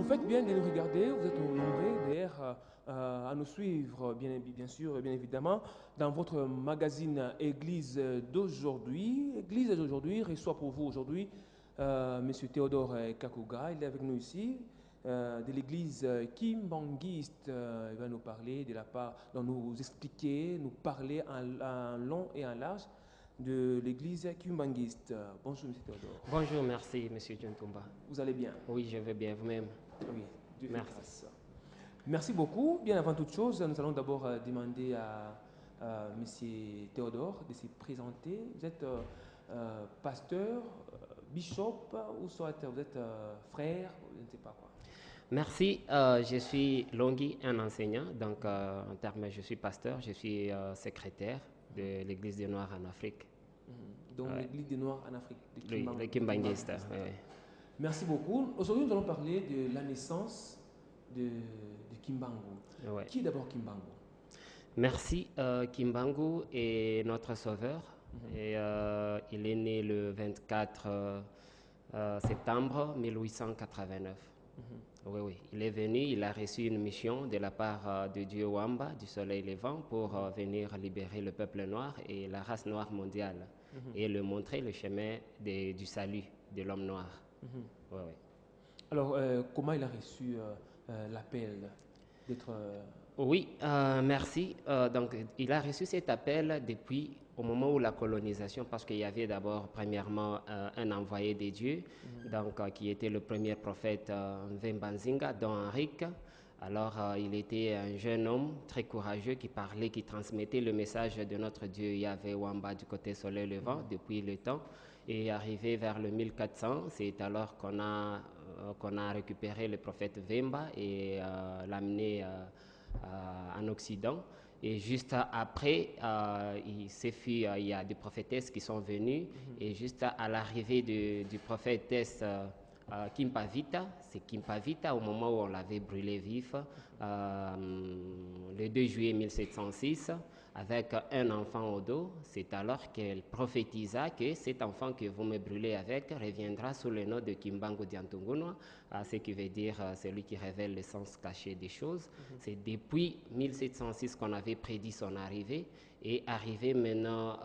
faites bien de nous regarder, vous êtes nombreux d'ailleurs à nous suivre, bien sûr, bien évidemment, dans votre magazine Église d'aujourd'hui. Église d'aujourd'hui reçoit pour vous aujourd'hui M. Théodore Kakuga. Il est avec nous ici, de l'église Kimbanguiste. Il va nous parler de la part, donc nous expliquer, nous parler en long et en large de l'église Kimbanguiste. Bonjour, M. Théodore. Bonjour, merci, M. Djontoumba. Vous allez bien? Oui, je vais bien, vous-même. Oui, Dieu fait Merci. grâce. Merci beaucoup. Bien avant toute chose, nous allons d'abord demander à M. Théodore de se présenter. Vous êtes pasteur, bishop, ou soit vous êtes frère, je ne sais pas quoi. Merci, je suis Longhi, un enseignant, donc en termes, je suis pasteur, je suis secrétaire de l'Église des Noirs en Afrique. Donc Ouais. l'église des Noirs en Afrique, Oui, le Kimbanguiste. Ouais. Merci beaucoup. Aujourd'hui, nous allons parler de la naissance de Kimbangu. Ouais. Qui est d'abord Kimbangu? Merci, Kimbangu est notre sauveur. Et, il est né le 24 septembre 1889. Oui, oui. Il est venu, il a reçu une mission de la part de Dieu Wamba, du soleil levant, pour venir libérer le peuple noir et la race noire mondiale et le montrer le chemin du salut de l'homme noir. Oui, oui. Alors, comment il a reçu l'appel d'être... Oui, merci. Donc, il a reçu cet appel depuis au moment où la colonisation, parce qu'il y avait d'abord, premièrement, un envoyé des dieux, donc, qui était le premier prophète Mvembanzinga, Don Henrique. Alors, il était un jeune homme très courageux qui parlait, qui transmettait le message de notre Dieu Yahvé Wamba du côté soleil levant depuis le temps. Et arrivé vers le 1400, c'est alors qu'on a récupéré le prophète Vemba et l'amené en Occident. Et juste après, il y a des prophétesses qui sont venues. Et juste à l'arrivée du prophétesse Kimpavita, c'est Kimpavita au moment où on l'avait brûlé vif, le 2 juillet 1706, avec un enfant au dos. C'est alors qu'elle prophétisa que cet enfant que vous me brûlez avec reviendra sous le nom de Kimbangu Diantungunwa, ce qui veut dire celui qui révèle le sens caché des choses. C'est depuis 1706 qu'on avait prédit son arrivée. Et arrivé maintenant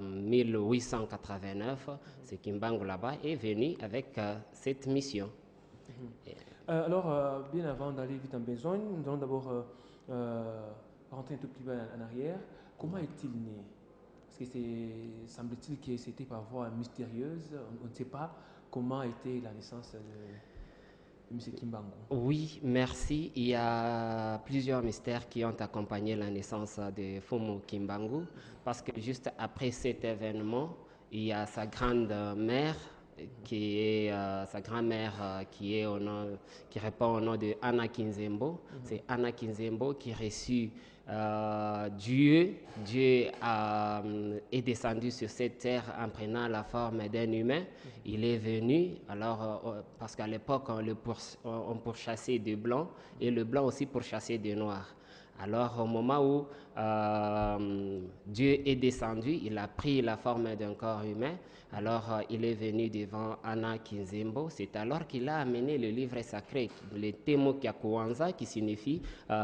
1889, c'est Kimbangu là-bas est venu avec cette mission. Alors, bien avant d'aller vite en besogne, nous allons d'abord rentrer un tout petit peu en arrière. Comment est-il né? Parce que semble-t-il que c'était par voie mystérieuse. On ne sait pas comment était la naissance de M. Kimbangu. Oui, merci. Il y a plusieurs mystères qui ont accompagné la naissance de Fumu Kimbangu, parce que juste après cet événement, il y a sa grande-mère qui est sa grand-mère qui répond au nom de Anna Kinzembo. C'est Anna Kinzembo qui reçut Dieu. Dieu est descendu sur cette terre en prenant la forme d'un humain. Il est venu, alors, parce qu'à l'époque, on pourchassait des blancs et le blanc aussi pourchassait des noirs. Alors, au moment où Dieu est descendu, il a pris la forme d'un corps humain. Alors, il est venu devant Anna Kinzembo. C'est alors qu'il a amené le livre sacré, le Temo Kyakuanza, qui signifie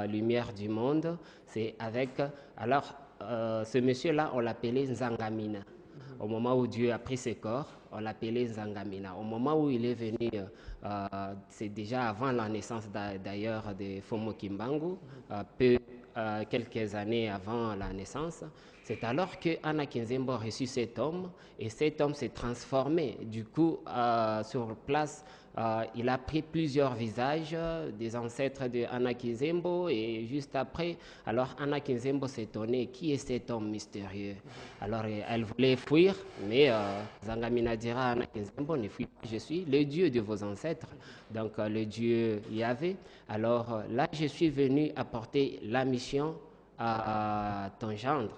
lumière du monde. C'est avec. Alors, ce monsieur-là, on l'appelait Nzangamina. Au moment où Dieu a pris ses corps, on l'appelait Nzangamina. Au moment où il est venu, c'est déjà avant la naissance d'ailleurs de Fumu Kimbangu, quelques années avant la naissance. C'est alors que Anna Kinzembo a reçu cet homme et cet homme s'est transformé. Du coup, sur place, il a pris plusieurs visages des ancêtres de Anna Kinzembo et juste après, alors Anna Kinzembo s'étonnait, qui est cet homme mystérieux? Alors elle voulait fuir, mais Zangamina dira à Anna Kinzembo, ne fuis pas, je suis le Dieu de vos ancêtres, donc le Dieu Yahvé. Alors là, je suis venu apporter la mission à ton gendre.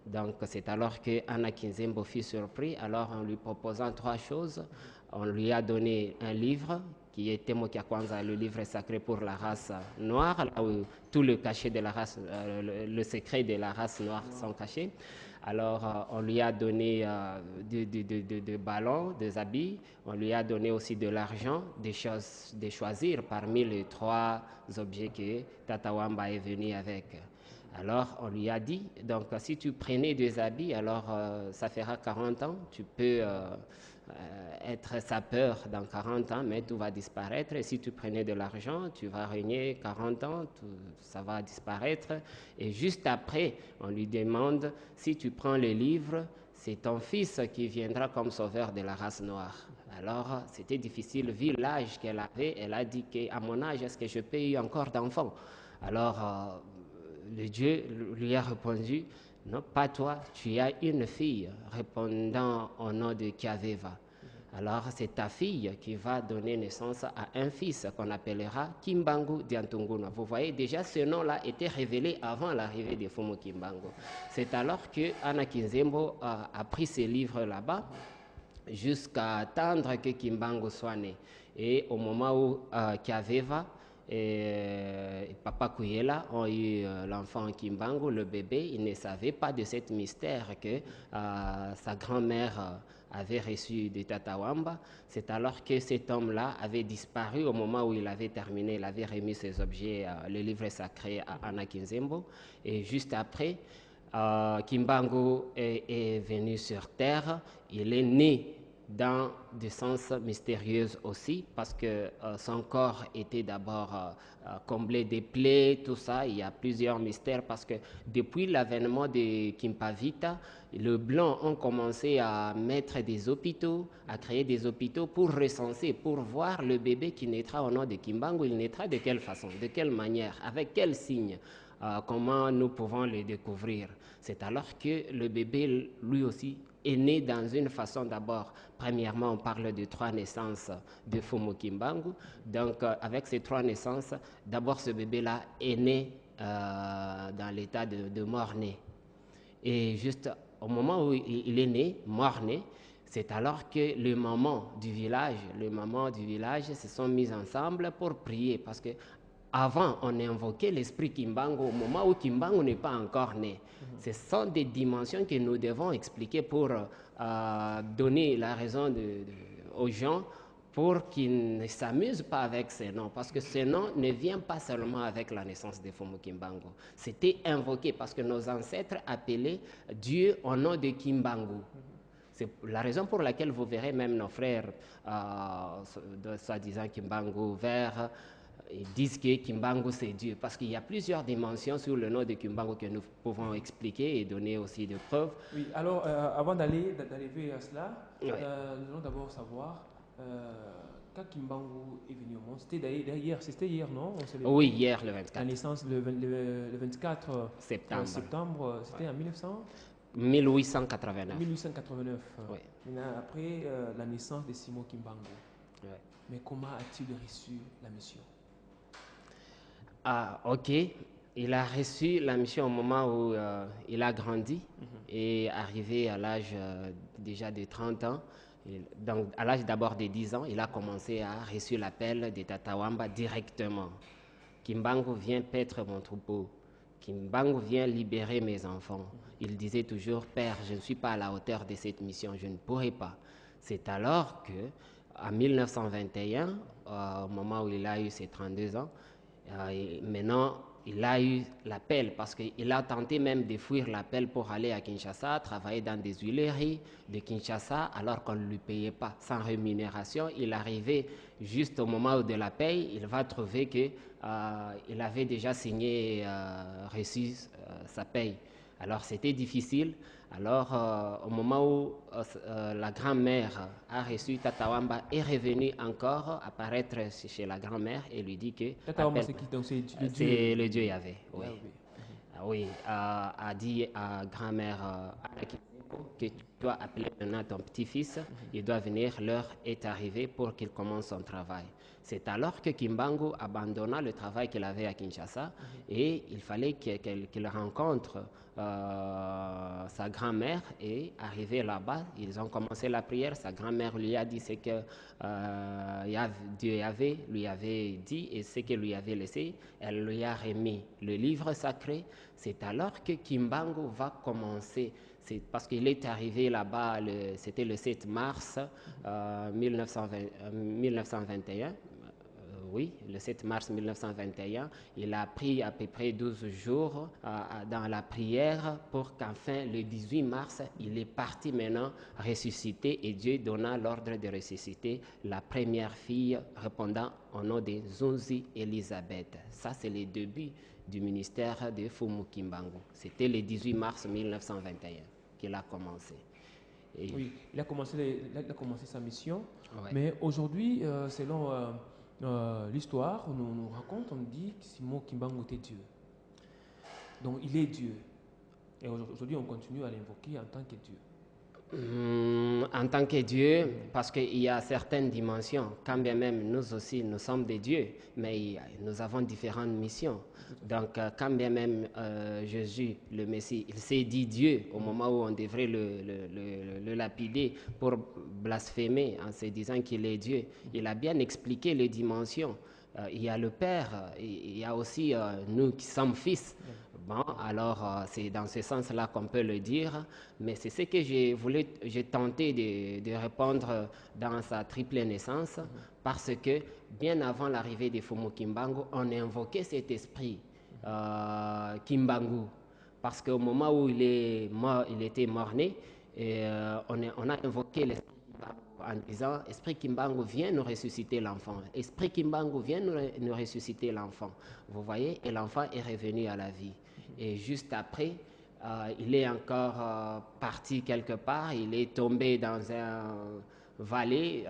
Donc c'est alors que Anna Kinzembo fut surpris, alors en lui proposant trois choses, on lui a donné un livre qui est Temo Kyakuanza, le livre sacré pour la race noire, là où tout le cachet de la race, le secret de la race noire sont cachés. Alors, on lui a donné des ballons, des habits, on lui a donné aussi de l'argent, des choses, de choisir parmi les 3 objets que Tata Wamba est venu avec. Alors, on lui a dit, donc, si tu prenais des habits, alors ça fera 40 ans, tu peux être sapeur dans 40 ans, mais tout va disparaître. Et si tu prenais de l'argent, tu vas régner 40 ans, ça va disparaître. Et juste après, on lui demande, si tu prends le livre, c'est ton fils qui viendra comme sauveur de la race noire. Alors, c'était difficile, vu l'âge qu'elle avait. Elle a dit qu'à mon âge, est-ce que je peux y encore d'enfants? Alors, le Dieu lui a répondu, non, pas toi, tu as une fille, répondant au nom de Kiaveva. Alors, c'est ta fille qui va donner naissance à un fils qu'on appellera Kimbangu Diantunguna. Vous voyez, déjà, ce nom-là était révélé avant l'arrivée de Fumu Kimbangu. C'est alors que Anna Kinzembo a pris ses livres là-bas jusqu'à attendre que Kimbangu soit né. Et au moment où Kiaveva et Papa Kuyela ont eu l'enfant Kimbangu, le bébé, il ne savait pas de ce mystère que sa grand-mère avait reçu de Tata Wamba. C'est alors que cet homme-là avait disparu au moment où il avait terminé, il avait remis ses objets, le livre sacré à Anna Kinzembo. Et juste après, Kimbangu est venu sur terre, il est né dans des sens mystérieux aussi, parce que son corps était d'abord comblé de plaies, tout ça. Il y a plusieurs mystères, parce que depuis l'avènement de Kimpavita, les Blancs ont commencé à mettre des hôpitaux, à créer des hôpitaux pour recenser, pour voir le bébé qui naîtra au nom de Kimbangu, il naîtra de quelle façon, de quelle manière, avec quel signe. Comment nous pouvons le découvrir. C'est alors que le bébé, lui aussi, est né dans une façon d'abord. Premièrement, on parle de 3 naissances de Fumu Kimbangu. Donc, avec ces 3 naissances, d'abord, ce bébé-là est né dans l'état de mort-né. Et juste au moment où il est né, mort-né, c'est alors que les mamans du village se sont mises ensemble pour prier, parce que avant, on invoquait l'esprit Kimbangu au moment où Kimbangu n'est pas encore né. Ce sont des dimensions que nous devons expliquer pour donner la raison aux gens pour qu'ils ne s'amusent pas avec ces noms, parce que ce nom ne vient pas seulement avec la naissance de Fumu Kimbangu. C'était invoqué parce que nos ancêtres appelaient Dieu au nom de Kimbangu. C'est la raison pour laquelle vous verrez même nos frères, soi-disant Kimbangu vert, ils disent que Kimbangu c'est Dieu, parce qu'il y a plusieurs dimensions sur le nom de Kimbangu que nous pouvons expliquer et donner aussi des preuves. Oui, alors avant d'arriver à cela, nous allons d'abord savoir quand Kimbangu est venu au monde. C'était hier, non? Oui, hier le 24. La naissance le 24 septembre, c'était en 1889. 1889. Oui. Maintenant, après la naissance de Simon Kimbangu. Oui. Mais comment a-t-il reçu la mission? Ah, ok. Il a reçu la mission au moment où il a grandi et arrivé à l'âge déjà de 30 ans. Donc, à l'âge d'abord de 10 ans, il a commencé à recevoir l'appel de Tata Wamba directement. Kimbangu vient paître mon troupeau. Kimbangu vient libérer mes enfants. Il disait toujours, Père, je ne suis pas à la hauteur de cette mission, je ne pourrai pas. C'est alors que, en 1921, au moment où il a eu ses 32 ans, maintenant, il a eu l'appel parce qu'il a tenté même de fuir l'appel pour aller à Kinshasa, travailler dans des huileries de Kinshasa alors qu'on ne lui payait pas sans rémunération. Il arrivait juste au moment de la paye, il va trouver qu'il avait déjà signé, reçu sa paye. Alors c'était difficile. Alors au moment où la grand-mère a reçu Tata Wamba, est revenue encore apparaître chez la grand-mère et lui dit que Tata Wamba c'est qui? Donc c'est le Dieu Yahvé. Oui. Oui, a dit à grand-mère que tu dois appeler maintenant ton petit-fils, il doit venir, l'heure est arrivée pour qu'il commence son travail. C'est alors que Kimbangu abandonna le travail qu'il avait à Kinshasa et il fallait qu'il rencontre sa grand-mère et arrivé là-bas, ils ont commencé la prière. Sa grand-mère lui a dit ce que Dieu lui avait dit et ce qu'il lui avait laissé. Elle lui a remis le livre sacré. C'est alors que Kimbangu va commencer C'est parce qu'il est arrivé là-bas, c'était le 7 mars 1921. Oui, le 7 mars 1921, il a pris à peu près 12 jours dans la prière pour qu'enfin, le 18 mars, il est parti maintenant ressuscité et Dieu donna l'ordre de ressusciter la première fille répondant au nom de Zunzi Elisabeth. Ça, c'est le début du ministère de Fumu Kimbangu. C'était le 18 mars 1921 qu'il a commencé. Et oui, il a commencé sa mission, ouais. Mais aujourd'hui, selon l'histoire, on nous raconte, on dit que Simon Kimbangu était Dieu. Donc il est Dieu. Et aujourd'hui, on continue à l'invoquer en tant que Dieu. En tant que Dieu, parce qu'il y a certaines dimensions, quand bien même nous aussi, nous sommes des dieux, mais nous avons différentes missions. Donc, quand bien même Jésus, le Messie, il s'est dit Dieu au moment où on devrait le lapider pour blasphémer en se disant qu'il est Dieu, il a bien expliqué les dimensions. Il y a le Père, il y a aussi nous qui sommes fils. Bon, alors c'est dans ce sens-là qu'on peut le dire, mais c'est ce que j'ai tenté de répondre dans sa triple naissance, parce que bien avant l'arrivée de Fumu Kimbangu, on invoquait cet esprit Kimbangu, parce qu'au moment où il était mort-né, on a invoqué l'esprit en disant « Esprit Kimbangu, viens nous ressusciter l'enfant. Esprit Kimbangu, viens nous ressusciter l'enfant. » Vous voyez, et l'enfant est revenu à la vie. Et juste après, il est encore parti quelque part, il est tombé dans un vallée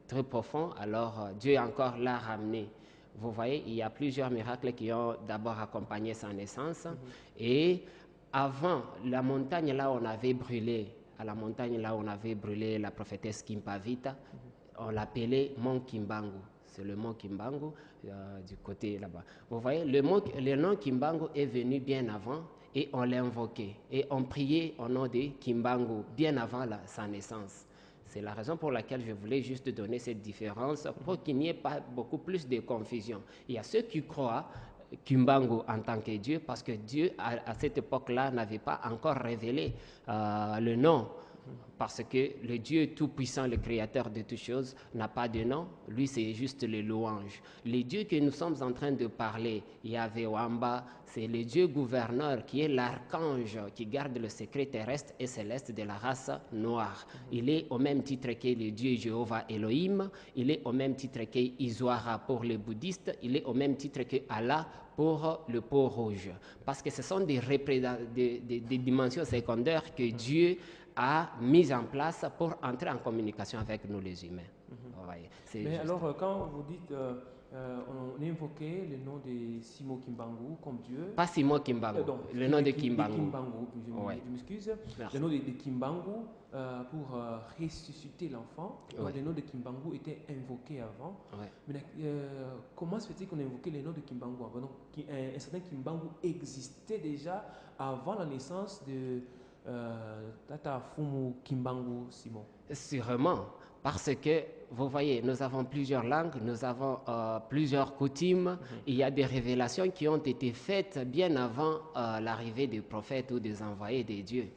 très profond, alors Dieu encore l'a ramené. Vous voyez, il y a plusieurs miracles qui ont d'abord accompagné sa naissance. Et avant, la montagne là où on avait brûlé, à la montagne là où on avait brûlé la prophétesse Kimpavita, on l'appelait Mont Kimbangu. C'est le mont Kimbangu du côté là-bas. Vous voyez, le nom Kimbangu est venu bien avant et on l'a invoqué. Et on priait au nom de Kimbangu bien avant sa naissance. C'est la raison pour laquelle je voulais juste donner cette différence pour qu'il n'y ait pas beaucoup plus de confusion. Il y a ceux qui croient Kimbangu en tant que Dieu, parce que Dieu, à cette époque-là, n'avait pas encore révélé le nom. Parce que le Dieu tout-puissant, le créateur de toutes choses, n'a pas de nom. Lui, c'est juste le louange. Le Dieu que nous sommes en train de parler, Yahvé Wamba, c'est le Dieu gouverneur qui est l'archange qui garde le secret terrestre et céleste de la race noire. Il est au même titre que le Dieu Jéhovah Elohim. Il est au même titre que Iswara pour les bouddhistes. Il est au même titre que Allah pour le peau rouge. Parce que ce sont des dimensions secondaires que Dieu a mis en place pour entrer en communication avec nous les humains. Ouais, mais alors, quand vous dites, on invoquait le nom de Simon Kimbangu comme Dieu. Pas Simon Kimbangu, le nom de Kimbangu. Je m'excuse. Le nom de Kimbangu pour ressusciter l'enfant. Ouais. Le nom de Kimbangu était invoqué avant. Ouais. Mais comment se fait-il qu'on invoquait le nom de Kimbangu avant? Donc, un certain Kimbangu existait déjà avant la naissance de Tata Fumu Kimbangu Simon. Sûrement, parce que vous voyez, nous avons plusieurs langues, nous avons plusieurs coutumes. Il y a des révélations qui ont été faites bien avant l'arrivée des prophètes ou des envoyés de Dieu.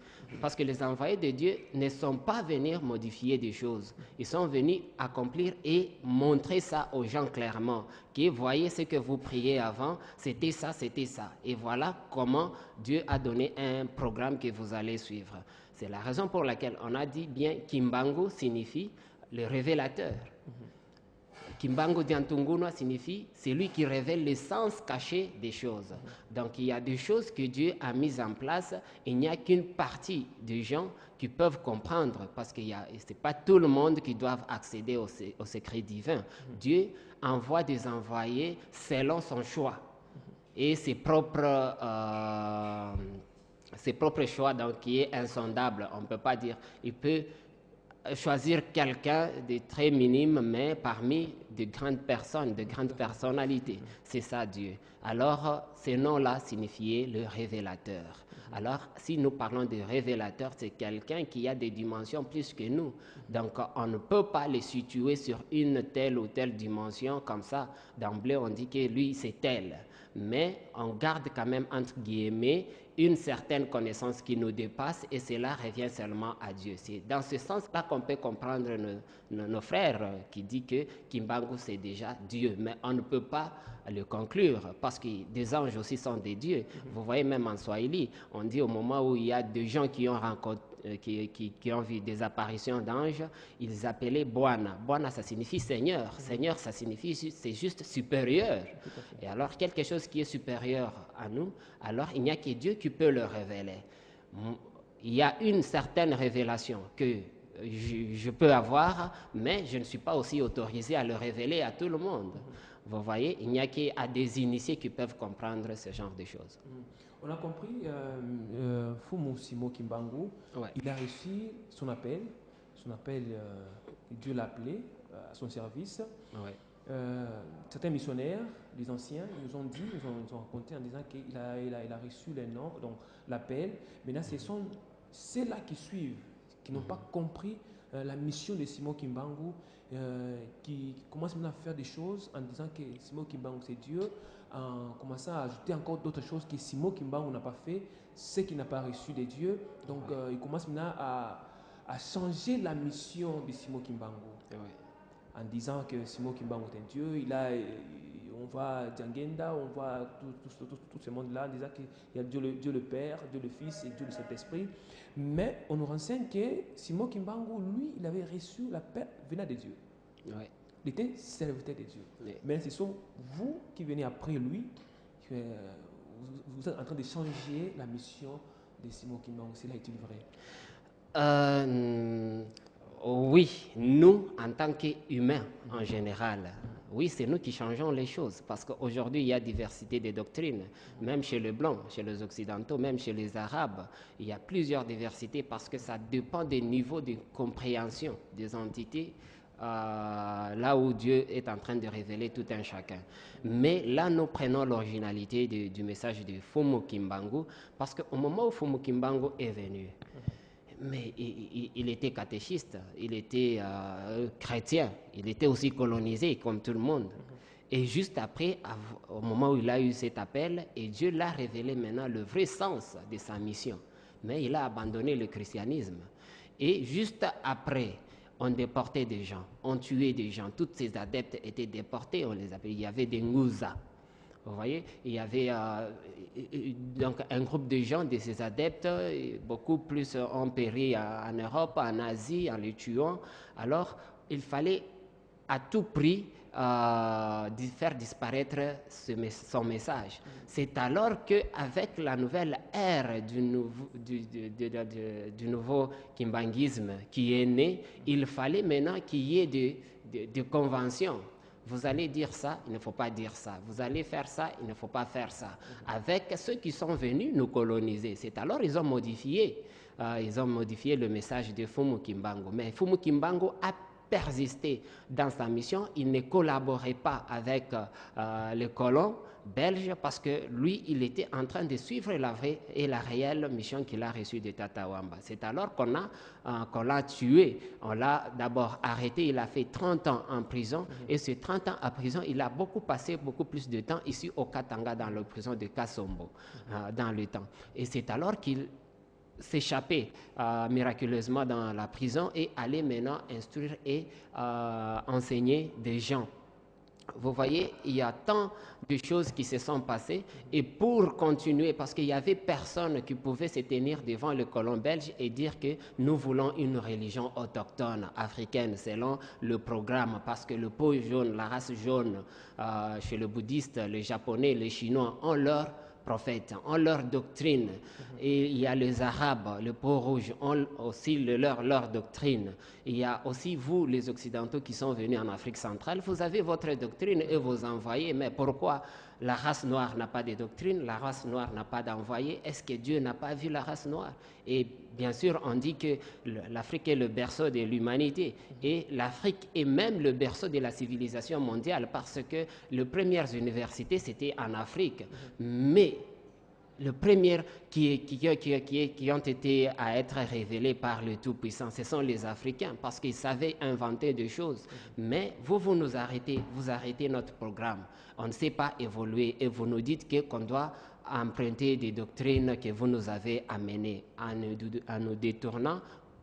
Parce que les envoyés de Dieu ne sont pas venus modifier des choses. Ils sont venus accomplir et montrer ça aux gens clairement. Que voyez ce que vous priez avant, c'était ça, c'était ça. Et voilà comment Dieu a donné un programme que vous allez suivre. C'est la raison pour laquelle on a dit bien Kimbangu signifie le révélateur. Kimbangu Diantungunwa signifie celui qui révèle l'essence cachée des choses. Donc il y a des choses que Dieu a mises en place. Il n'y a qu'une partie des gens qui peuvent comprendre, parce que ce n'est pas tout le monde qui doit accéder au secret divin. Dieu envoie des envoyés selon son choix et ses propres choix, donc qui est insondable. On ne peut pas dire, il peut choisir quelqu'un de très minime, mais parmi de grandes personnes, de grandes personnalités. C'est ça Dieu. Alors, ce nom-là signifiait le révélateur. Alors, si nous parlons de révélateur, c'est quelqu'un qui a des dimensions plus que nous. Donc, on ne peut pas le situer sur une telle ou telle dimension comme ça. D'emblée, on dit que lui, c'est tel. Mais on garde quand même, entre guillemets, une certaine connaissance qui nous dépasse et cela revient seulement à Dieu. C'est dans ce sens-là qu'on peut comprendre nos frères qui disent que Kimbangu c'est déjà Dieu, mais on ne peut pas le conclure parce que des anges aussi sont des dieux. Vous voyez même en Swahili, on dit au moment où il y a des gens qui ont rencontré qui ont vu des apparitions d'anges, ils appelaient Bwana. Bwana, ça signifie Seigneur. Seigneur, ça signifie c'est juste supérieur. Et alors, quelque chose qui est supérieur à nous, alors il n'y a que Dieu qui peut le révéler. Il y a une certaine révélation que je peux avoir, mais je ne suis pas aussi autorisé à le révéler à tout le monde. Vous voyez, il n'y a qu'à des initiés qui peuvent comprendre ce genre de choses. On a compris, Fumu Simo Kimbangu, Ouais. il a reçu son appel, Dieu l'a appelé à son service. Ouais. Certains missionnaires, les anciens, nous ont dit, nous ont raconté en disant qu'il a reçu les noms, donc l'appel. Maintenant, ce sont ceux-là qui suivent, qui n'ont pas compris la mission de Simo Kimbangu, qui commencent maintenant à faire des choses en disant que Simo Kimbangu c'est Dieu, en commençant à ajouter encore d'autres choses que Simo Kimbangu n'a pas fait, ce qui n'a pas reçu de Dieu. Donc, il commence maintenant à changer la mission de Simo Kimbangu. Ouais. En disant que Simo Kimbangu est un Dieu, on voit Djangenda, on voit tout ce monde-là, en disant qu'il y a Dieu le Père, Dieu le Fils et Dieu le Saint-Esprit. Mais on nous renseigne que Simo Kimbangu, lui, il avait reçu la paix venant de Dieu. Ouais. Il était serviteur de Dieu. Oui. Mais ce sont vous qui venez après lui, que vous êtes en train de changer la mission de Simo Kimbangu. Cela est-il vrai? Oui, nous, en tant qu'humains en général, oui, c'est nous qui changeons les choses parce qu'aujourd'hui, il y a diversité des doctrines, même chez les Blancs, chez les Occidentaux, même chez les Arabes. Il y a plusieurs diversités parce que ça dépend des niveaux de compréhension des entités, là où Dieu est en train de révéler tout un chacun. Mais là, nous prenons l'originalité du message de Fumu Kimbangu parce qu'au moment où Fumu Kimbangu est venu, mais il était catéchiste, il était chrétien, il était aussi colonisé comme tout le monde. Et juste après, au moment où il a eu cet appel, et Dieu l'a révélé maintenant le vrai sens de sa mission. Mais il a abandonné le christianisme. Et juste après, on déportait des gens, on tuait des gens. Tous ces adeptes étaient déportés, on les appelait, il y avait des Nguza. Vous voyez, il y avait donc un groupe de gens, de ces adeptes, beaucoup plus ont péri en Europe, en Asie, en les tuant. Alors, il fallait à tout prix faire disparaître son message. C'est alors qu'avec la nouvelle ère du nouveau kimbanguisme qui est né, il fallait maintenant qu'il y ait des conventions. Vous allez dire ça, il ne faut pas dire ça. Vous allez faire ça, il ne faut pas faire ça. Avec ceux qui sont venus nous coloniser. C'est alors qu'ils ont modifié. Le message de Fumu Kimbangu. Mais Fumu Kimbangu a persisté dans sa mission. Il ne collaborait pas avec les colons belges parce que lui, il était en train de suivre la vraie et la réelle mission qu'il a reçue de Tata Wamba. C'est alors qu'on l'a tué. On l'a d'abord arrêté. Il a fait 30 ans en prison. Et ces 30 ans en prison, il a passé beaucoup plus de temps ici au Katanga, dans la prison de Kasombo, dans le temps. Et c'est alors qu'il s'échapper miraculeusement dans la prison et aller maintenant instruire et enseigner des gens. Vous voyez, il y a tant de choses qui se sont passées et pour continuer, parce qu'il n'y avait personne qui pouvait se tenir devant le colon belge et dire que nous voulons une religion autochtone africaine selon le programme, parce que le peau jaune, la race jaune, chez les bouddhistes, les japonais, les chinois ont leur prophètes, ont leur doctrine. Et il y a les Arabes, le peau rouge, ont aussi leur doctrine. Il y a aussi vous, les Occidentaux, qui sont venus en Afrique centrale, vous avez votre doctrine et vous envoyez. Mais pourquoi la race noire n'a pas de doctrine, la race noire n'a pas d'envoyé? Est-ce que Dieu n'a pas vu la race noire? Et bien sûr, on dit que l'Afrique est le berceau de l'humanité. Et l'Afrique est même le berceau de la civilisation mondiale parce que les premières universités, c'était en Afrique. Mais les premières qui ont été à être révélées par le Tout-Puissant, ce sont les Africains parce qu'ils savaient inventer des choses. Mais vous nous arrêtez, vous arrêtez notre programme. On ne sait pas évoluer et vous nous dites qu'on doit emprunter des doctrines que vous nous avez amenées en nous détournant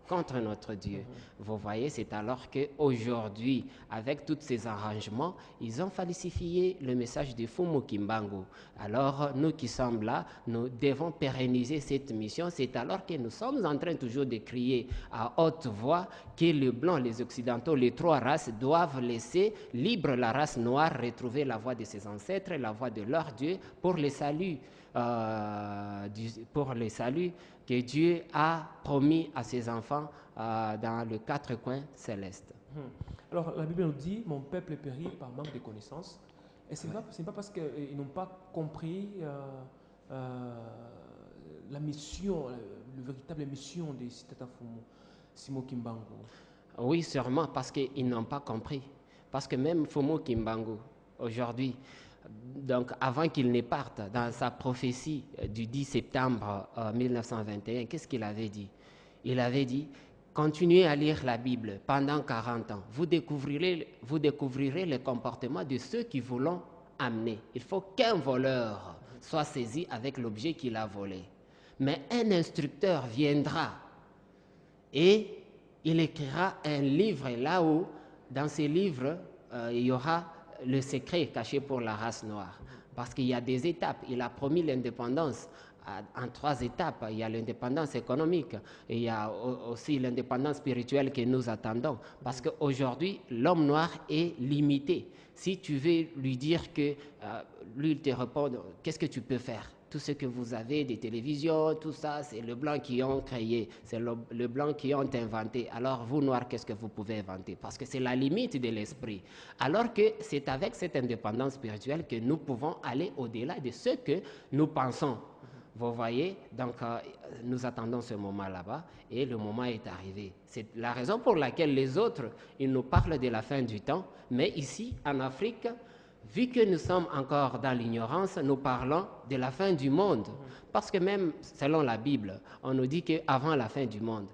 contre notre Dieu. Vous voyez, c'est alors qu'aujourd'hui, avec tous ces arrangements, ils ont falsifié le message de Fumu Kimbangu. Alors, nous qui sommes là, nous devons pérenniser cette mission. C'est alors que nous sommes en train toujours de crier à haute voix que les Blancs, les Occidentaux, les trois races doivent laisser libre la race noire, retrouver la voie de ses ancêtres, la voie de leur Dieu pour le salut. Que Dieu a promis à ses enfants dans les quatre coins célestes. Alors la Bible nous dit, mon peuple périt par manque de connaissances. Et ce n'est pas parce qu'ils n'ont pas compris la mission, la véritable mission de Tata Fumu Kimbangu. Oui, sûrement parce qu'ils n'ont pas compris. Parce que même Fumu Kimbangu, aujourd'hui, donc avant qu'il ne parte, dans sa prophétie du 10 septembre 1921, qu'est-ce qu'il avait dit? Il avait dit, continuez à lire la Bible pendant 40 ans. Vous découvrirez le comportement de ceux qui vous l'ont amené. Il faut qu'un voleur soit saisi avec l'objet qu'il a volé. Mais un instructeur viendra et il écrira un livre là-haut. Dans ce livre, il y aura le secret caché pour la race noire. Parce qu'il y a des étapes. Il a promis l'indépendance en 3 étapes. Il y a l'indépendance économique, et il y a aussi l'indépendance spirituelle que nous attendons. Parce qu'aujourd'hui, l'homme noir est limité. Si tu veux lui dire que lui, il te répond, qu'est-ce que tu peux faire? Tout ce que vous avez, des télévisions, tout ça, c'est le blanc qui ont créé, c'est le blanc qui ont inventé. Alors vous, noirs, qu'est-ce que vous pouvez inventer? Parce que c'est la limite de l'esprit. Alors que c'est avec cette indépendance spirituelle que nous pouvons aller au-delà de ce que nous pensons. Vous voyez, donc nous attendons ce moment là-bas et le moment est arrivé. C'est la raison pour laquelle les autres, ils nous parlent de la fin du temps, mais ici, en Afrique, vu que nous sommes encore dans l'ignorance, nous parlons de la fin du monde. Parce que même selon la Bible, on nous dit qu'avant la fin du monde,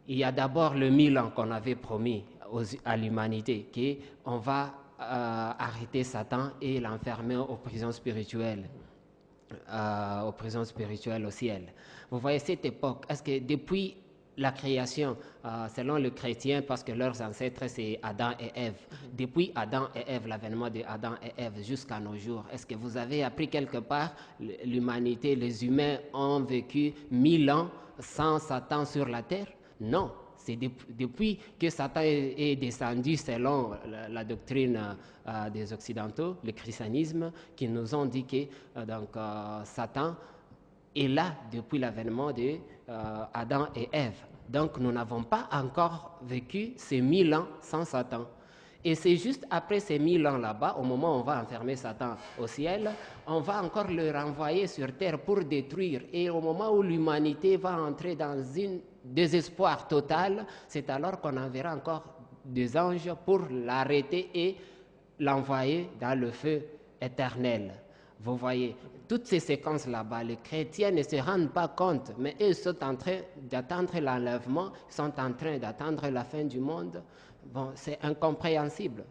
il y a d'abord le 1000 ans qu'on avait promis à l'humanité, qu'on va arrêter Satan et l'enfermer aux prisons spirituelles. Au ciel. Vous voyez cette époque, est-ce que depuis la création, selon le chrétien, parce que leurs ancêtres c'est Adam et Ève, depuis Adam et Ève, l'avènement de Adam et Ève jusqu'à nos jours, est-ce que vous avez appris quelque part l'humanité, les humains ont vécu 1000 ans sans Satan sur la terre? Non. C'est depuis que Satan est descendu selon la doctrine des Occidentaux, le christianisme, qui nous ont dit que Satan est là depuis l'avènement de Adam et Ève. Donc nous n'avons pas encore vécu ces 1000 ans sans Satan. Et c'est juste après ces 1000 ans là-bas, au moment où on va enfermer Satan au ciel, on va encore le renvoyer sur terre pour détruire. Et au moment où l'humanité va entrer dans un désespoir total, c'est alors qu'on enverra encore des anges pour l'arrêter et l'envoyer dans le feu éternel. Vous voyez, toutes ces séquences là-bas, les chrétiens ne se rendent pas compte, mais eux sont en train d'attendre l'enlèvement, sont en train d'attendre la fin du monde. Bon, c'est incompréhensible.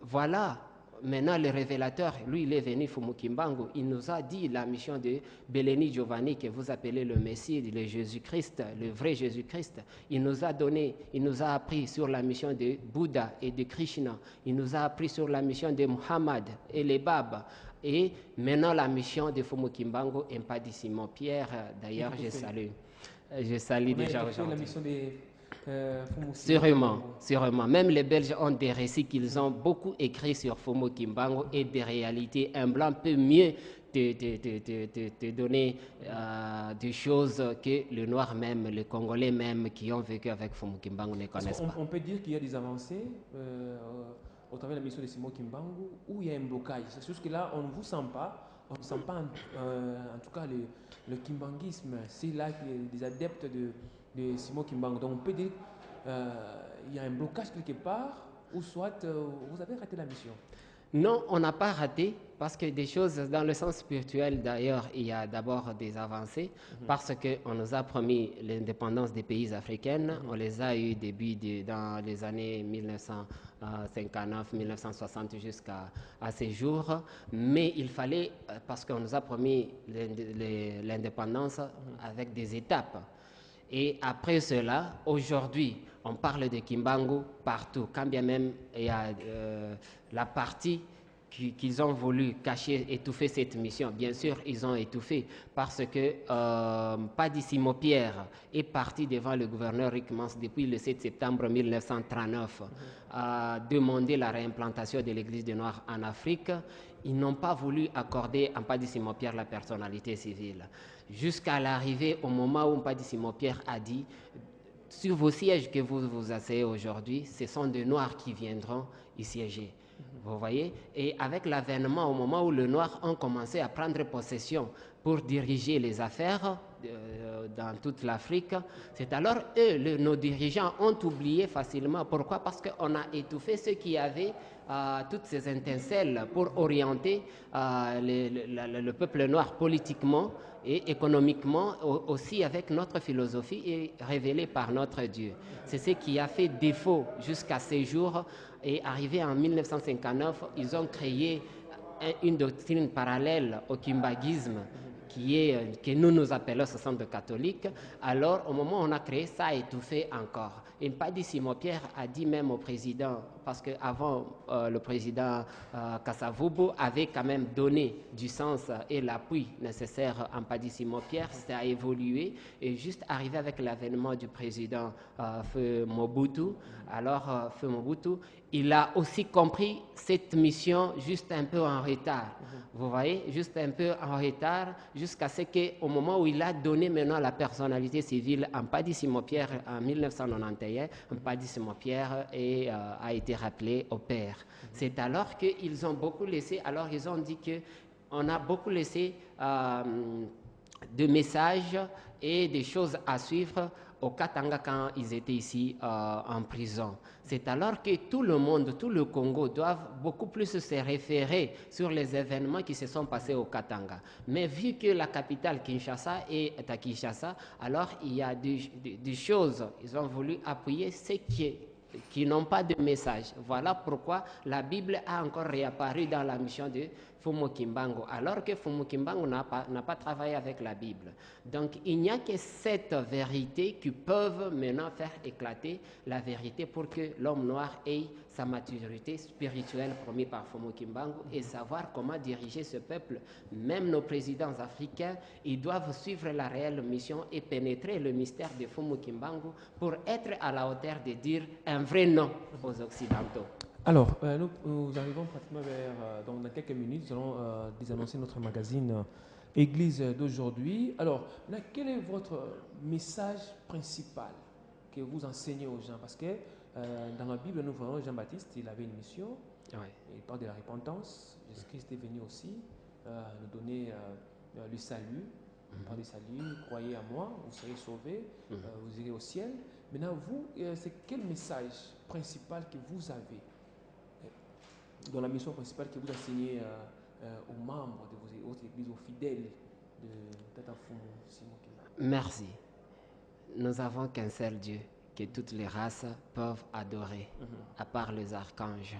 Voilà, maintenant le révélateur, lui, il est venu, Fumu Kimbangu, il nous a dit la mission de Belleni Giovanni, que vous appelez le Messie, le Jésus-Christ, le vrai Jésus-Christ. Il nous a donné, il nous a appris sur la mission de Bouddha et de Krishna. Il nous a appris sur la mission de Muhammad et les Babas. Et maintenant la mission de Fumu Kimbangu et Mpadi Simon Pierre, d'ailleurs, je salue déjà aujourd'hui. Sûrement. Même les Belges ont des récits qu'ils ont beaucoup écrits sur Fumu Kimbangu et des réalités. Un blanc peut mieux te donner des choses que le noir même, les Congolais même qui ont vécu avec Fumu Kimbangu ne connaissent pas. On peut dire qu'il y a des avancées au travers de la mission de Fumu Kimbangu où il y a un blocage. C'est juste que là, on ne vous sent pas. On ne sent pas en tout cas le kimbanguisme. C'est là qu'il y a des adeptes de Fumu Kimbangu. Donc on peut dire qu'il y a un blocage quelque part ou soit vous avez raté la mission. Non, on n'a pas raté, parce que des choses dans le sens spirituel, d'ailleurs, il y a d'abord des avancées, parce qu'on nous a promis l'indépendance des pays africains, on les a eu dans les années 1959, 1960 jusqu'à ces jours, mais il fallait, parce qu'on nous a promis l'indépendance avec des étapes. Et après cela, aujourd'hui, on parle de Kimbangu partout, quand bien même il y a la partie qu'ils ont voulu cacher, étouffer cette mission. Bien sûr, ils ont étouffé parce que Padi Simo-Pierre est parti devant le gouverneur Rick Mans depuis le 7 septembre 1939 à demander la réimplantation de l'Église des Noirs en Afrique. Ils n'ont pas voulu accorder à Padi Simo-Pierre la personnalité civile. Jusqu'à l'arrivée, au moment où Padi Simo-Pierre a dit « Sur vos sièges que vous vous asseyez aujourd'hui, ce sont des Noirs qui viendront y siéger. » Vous voyez? Et avec l'avènement, au moment où les Noirs ont commencé à prendre possession pour diriger les affaires dans toute l'Afrique, c'est alors nos dirigeants ont oublié facilement. Pourquoi? Parce qu'on a étouffé ceux qui avaient toutes ces étincelles pour orienter le peuple noir politiquement et économiquement, aussi avec notre philosophie et révélée par notre Dieu. C'est ce qui a fait défaut jusqu'à ces jours. Et arrivé en 1959, ils ont créé une doctrine parallèle au kimbagisme que nous appelons ce centre catholique. Alors, au moment où on a créé, ça a étouffé encore. Et Padi Simo-Pierre a dit même au président, parce qu'avant, le président Kasavubu avait quand même donné du sens et l'appui nécessaire à Padi Simo-Pierre. Ça a évolué et juste arrivé avec l'avènement du président Feu Mobutu. Alors, Feu Mobutu, il a aussi compris cette mission juste un peu en retard. Vous voyez, juste un peu en retard, jusqu'à ce qu'au moment où il a donné maintenant la personnalité civile à Padi Simo-Pierre en 1991, Padi Simo-Pierre a été rappelé au père. C'est alors qu'ils ont beaucoup laissé, alors ils ont dit qu'on a beaucoup laissé de messages et des choses à suivre au Katanga quand ils étaient ici en prison. C'est alors que tout le monde, tout le Congo doivent beaucoup plus se référer sur les événements qui se sont passés au Katanga. Mais vu que la capitale Kinshasa est à Kinshasa, alors il y a des choses, ils ont voulu appuyer ce qui n'ont pas de message. Voilà pourquoi la Bible a encore réapparu dans la mission de Fumu Kimbangu, alors que Fumu Kimbangu n'a pas travaillé avec la Bible. Donc il n'y a que cette vérité qui peuvent maintenant faire éclater la vérité pour que l'homme noir ait sa maturité spirituelle promise par Fumu Kimbangu et savoir comment diriger ce peuple. Même nos présidents africains, ils doivent suivre la réelle mission et pénétrer le mystère de Fumu Kimbangu pour être à la hauteur de dire un vrai non aux Occidentaux. Alors, nous arrivons pratiquement dans quelques minutes, nous allons désannoncer notre magazine Église d'aujourd'hui. Alors, là, quel est votre message principal que vous enseignez aux gens? Parce que dans la Bible, nous voyons Jean-Baptiste, il avait une mission, il parle de la repentance. Jésus-Christ est venu aussi nous donner le salut. Il parle du salut, croyez à moi, vous serez sauvés, vous irez au ciel. Maintenant, vous, c'est quel message principal que vous avez dans la mission principale que vous enseignez aux membres de votre église, aux fidèles de Tata Fumu Simo-Kimbangu? Merci. Nous avons qu'un seul Dieu que toutes les races peuvent adorer, à part les archanges.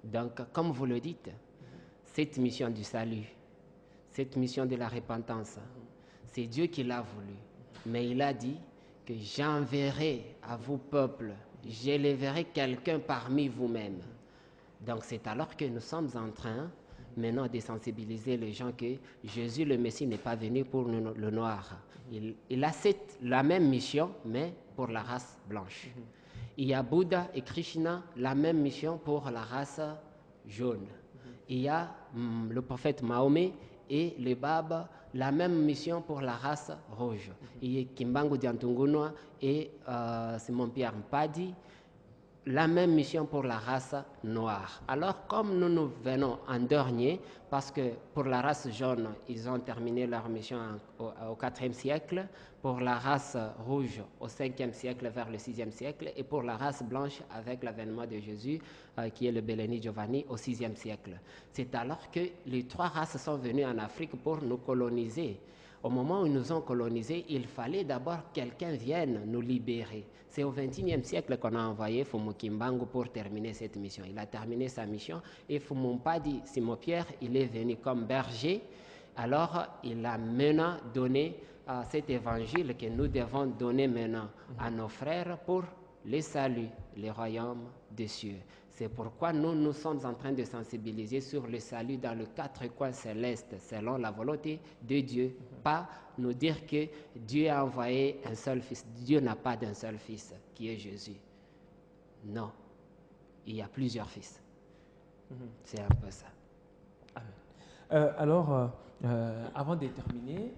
Donc, comme vous le dites, cette mission du salut, cette mission de la repentance, c'est Dieu qui l'a voulu. Mais il a dit que j'enverrai à vous, peuple, j'élèverai quelqu'un parmi vous-mêmes. Donc c'est alors que nous sommes en train maintenant de sensibiliser les gens que Jésus le Messie n'est pas venu pour le noir. Il a la même mission, mais pour la race blanche. Il y a Bouddha et Krishna, la même mission pour la race jaune. Il y a le prophète Mahomet et le Baba, la même mission pour la race rouge. Il y a Kimbangu Diantungunwa et Simon Pierre Mpadi. la même mission pour la race noire. Alors, comme nous venons en dernier, parce que pour la race jaune, ils ont terminé leur mission au IVe siècle, pour la race rouge au 5e siècle vers le 6e siècle, et pour la race blanche avec l'avènement de Jésus, qui est le Belleni Giovanni, au 6e siècle. C'est alors que les trois races sont venues en Afrique pour nous coloniser. Au moment où ils nous ont colonisés, il fallait d'abord que quelqu'un vienne nous libérer. C'est au XXIe siècle qu'on a envoyé Fumu Kimbangu pour terminer cette mission. Il a terminé sa mission et Fumu Mpadi Simon-Pierre, il est venu comme berger. Alors, il a maintenant donné cet évangile que nous devons donner maintenant à nos frères pour les saluts, les royaumes des cieux. C'est pourquoi nous sommes en train de sensibiliser sur le salut dans les quatre coins célestes, selon la volonté de Dieu. Pas nous dire que Dieu a envoyé un seul fils. Dieu n'a pas d'un seul fils, qui est Jésus. Non, il y a plusieurs fils. C'est un peu ça. Amen. Alors, avant de terminer,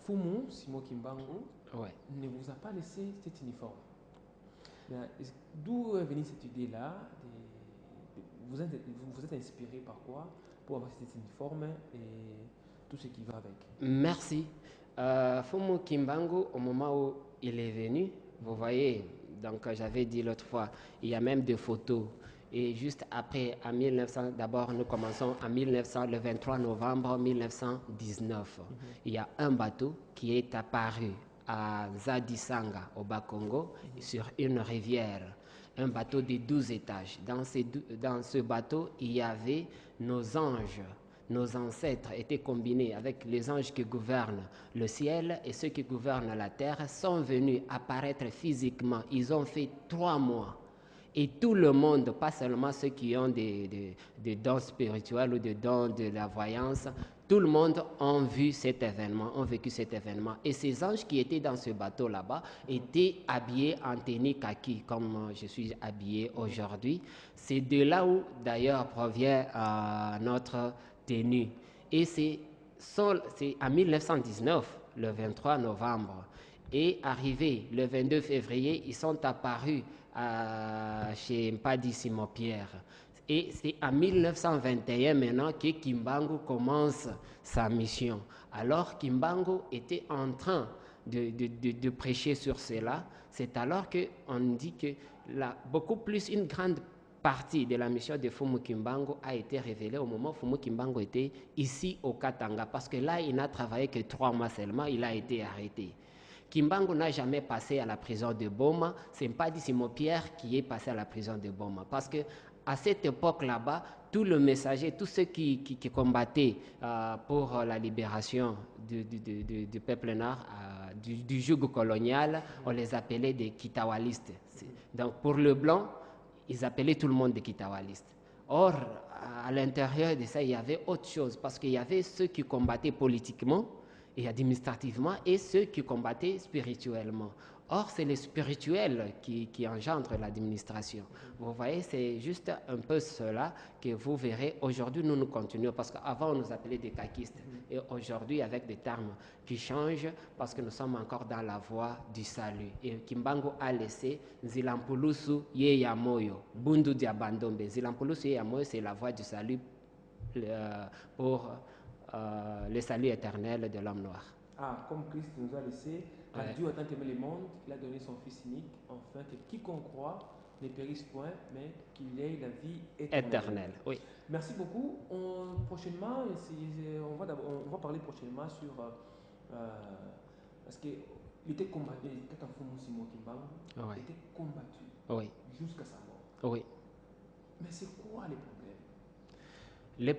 Fumu Simon Kimbangu ne vous a pas laissé cet uniforme. D'où est venue cette idée-là? Vous êtes inspiré par quoi pour avoir cet uniforme et tout ce qui va avec? Merci. Fumu Kimbangu, au moment où il est venu, vous voyez, donc j'avais dit l'autre fois, il y a même des photos. Et juste après, en 1900, d'abord nous commençons en 1900, le 23 novembre 1919. Il y a un bateau qui est apparu à Zadisanga, au Bas-Congo, sur une rivière, un bateau de 12 étages. Dans ce bateau, il y avait nos anges. Nos ancêtres étaient combinés avec les anges qui gouvernent le ciel et ceux qui gouvernent la terre, sont venus apparaître physiquement. Ils ont fait 3 mois. Et tout le monde, pas seulement ceux qui ont des dons spirituels ou des dons de la voyance, tout le monde a vu cet événement, ont vécu cet événement. Et ces anges qui étaient dans ce bateau là-bas étaient habillés en tenue kaki, comme je suis habillé aujourd'hui. C'est de là où d'ailleurs provient notre tenue. Et c'est en 1919, le 23 novembre. Et arrivé le 22 février, ils sont apparus chez Mpadi Simon-Pierre. Et c'est en 1921 maintenant que Kimbangu commence sa mission. Alors Kimbangu était en train de prêcher sur cela. C'est alors qu'on dit que beaucoup plus une grande partie de la mission de Fumu Kimbangu a été révélée au moment où Fumu Kimbangu était ici au Katanga. Parce que là, il n'a travaillé que 3 mois seulement, il a été arrêté. Kimbangu n'a jamais passé à la prison de Boma. C'est Mpadi Simon-Pierre qui est passé à la prison de Boma. Parce que à cette époque là-bas, tous les messagers, tous ceux qui combattaient pour la libération du peuple noir, du joug colonial, on les appelait des kitawalistes. Donc pour le blanc, ils appelaient tout le monde des kitawalistes. Or, à l'intérieur de ça, il y avait autre chose, parce qu'il y avait ceux qui combattaient politiquement et administrativement et ceux qui combattaient spirituellement. Or, c'est les spirituels qui engendrent l'administration. Vous voyez, c'est juste un peu cela que vous verrez. Aujourd'hui, nous continuons, parce qu'avant, on nous appelait des kakistes. Et aujourd'hui, avec des termes qui changent, parce que nous sommes encore dans la voie du salut. Et Kimbangu a laissé Zilampulusu Yeyamoyo, Bundu Diabandombe. Zilampulusu Yeyamoyo, c'est la voie du salut pour le salut éternel de l'homme noir. Comme Christ nous a laissé, Dieu a tant aimé le monde, il a donné son Fils unique, afin que quiconque croit ne périsse point, mais qu'il ait la vie éternelle. Oui. Merci beaucoup. Prochainement, on va parler prochainement sur... parce qu'il était combattu, il était combattu jusqu'à sa mort. Oui. Mais c'est quoi les problèmes?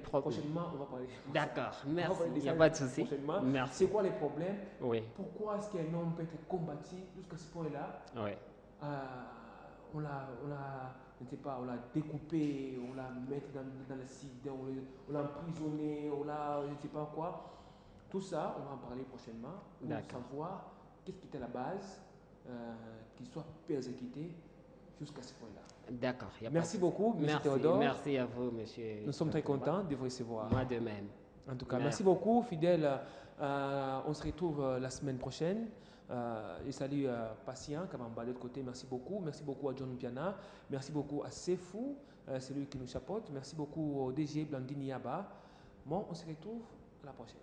Prochainement, on va parler. D'accord, merci. Il n'y a pas de souci. Merci. C'est quoi les problèmes? Oui. Pourquoi est-ce qu'un homme peut être combattu jusqu'à ce point-là? Oui. On l'a découpé, on l'a mis dans l'acide, on l'a emprisonné, on l'a, je ne sais pas quoi. Tout ça, on va en parler prochainement pour savoir qu'est-ce qui était la base, qu'il soit persécuté jusqu'à ce point-là. D'accord. Merci beaucoup, M. Théodore. Merci à vous, monsieur. Nous sommes très contents de vous recevoir. Moi de même. En tout cas, merci beaucoup, fidèles. On se retrouve la semaine prochaine Je salue Patient Kamamba de l'autre côté, merci beaucoup. Merci beaucoup à John Piana, merci beaucoup à Sefou, c'est lui qui nous chapeaute. Merci beaucoup au DG Blandini Yaba. Bon, on se retrouve à la prochaine.